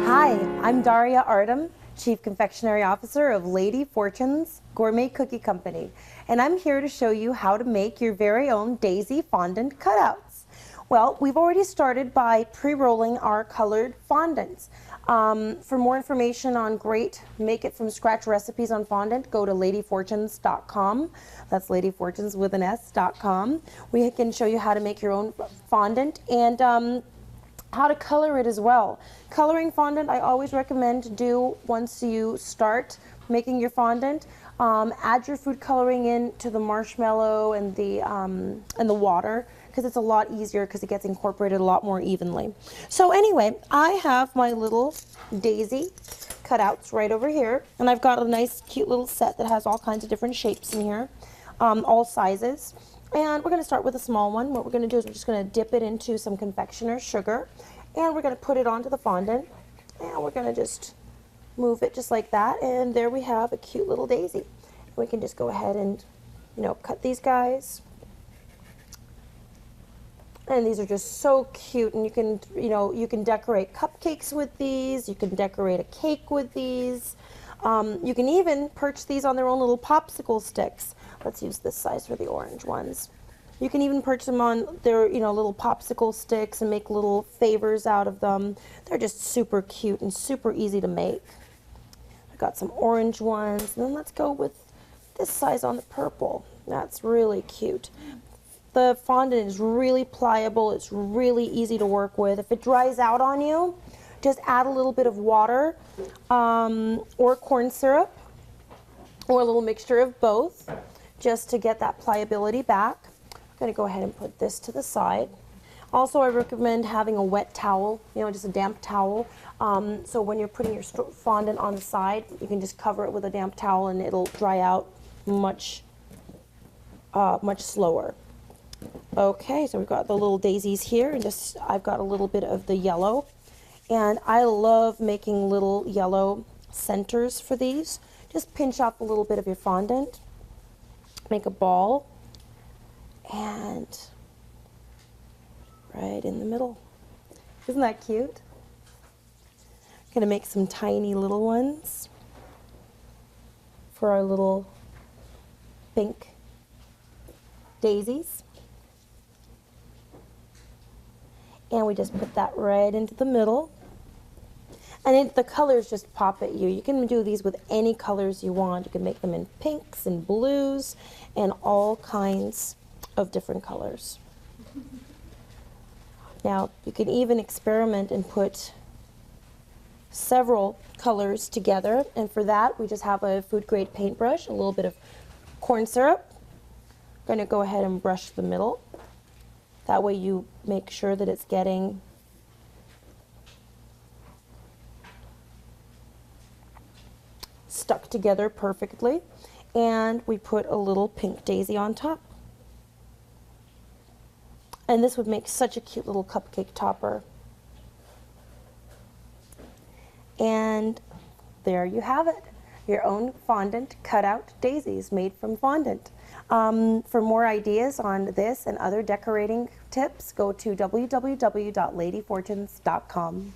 Hi, I'm Daria Artem, Chief Confectionery Officer of Lady Fortune's Gourmet Cookie Company, and I'm here to show you how to make your very own Daisy fondant cutouts. Well, we've already started by pre-rolling our colored fondants. For more information on great make-it-from-scratch recipes on fondant, go to ladyfortunes.com. That's ladyfortunes with an S.com. We can show you how to make your own fondant and how to color it as well. Coloring fondant I always recommend to do once you start making your fondant. Add your food coloring in to the marshmallow and the water, because it's a lot easier because it gets incorporated a lot more evenly. So anyway, I have my little Daisy cutouts right over here, and I've got a nice cute little set that has all kinds of different shapes in here, all sizes. And we're going to start with a small one. What we're going to do is we're just going to dip it into some confectioner's sugar, and we're going to put it onto the fondant, and we're going to just move it just like that, and there we have a cute little daisy. We can just go ahead and, cut these guys. And these are just so cute, and you can decorate cupcakes with these, you can decorate a cake with these. You can even perch these on their own little popsicle sticks. Let's use this size for the orange ones. You can even perch them on their, little popsicle sticks and make little favors out of them. They're just super cute and super easy to make. I've got some orange ones, and then let's go with this size on the purple. That's really cute. The fondant is really pliable. It's really easy to work with. If it dries out on you, just add a little bit of water or corn syrup or a little mixture of both just to get that pliability back. I'm going to go ahead and put this to the side. Also, I recommend having a wet towel, just a damp towel. So when you're putting your fondant on the side, you can just cover it with a damp towel and it'll dry out much slower. Okay, so we've got the little daisies here, and I've got a little bit of the yellow, and I love making little yellow centers for these. Just pinch up a little bit of your fondant, make a ball, and right in the middle. Isn't that cute? I'm gonna make some tiny little ones for our little pink daisies. And we just put that right into the middle. And the colors just pop at you. You can do these with any colors you want. You can make them in pinks and blues and all kinds of different colors. Now, you can even experiment and put several colors together. And for that, we just have a food grade paintbrush, a little bit of corn syrup. I'm going to go ahead and brush the middle. That way you make sure that it's getting stuck together perfectly. And we put a little pink daisy on top. And this would make such a cute little cupcake topper. And there you have it. Your own fondant cutout daisies made from fondant. For more ideas on this and other decorating tips, go to www.ladyfortunes.com.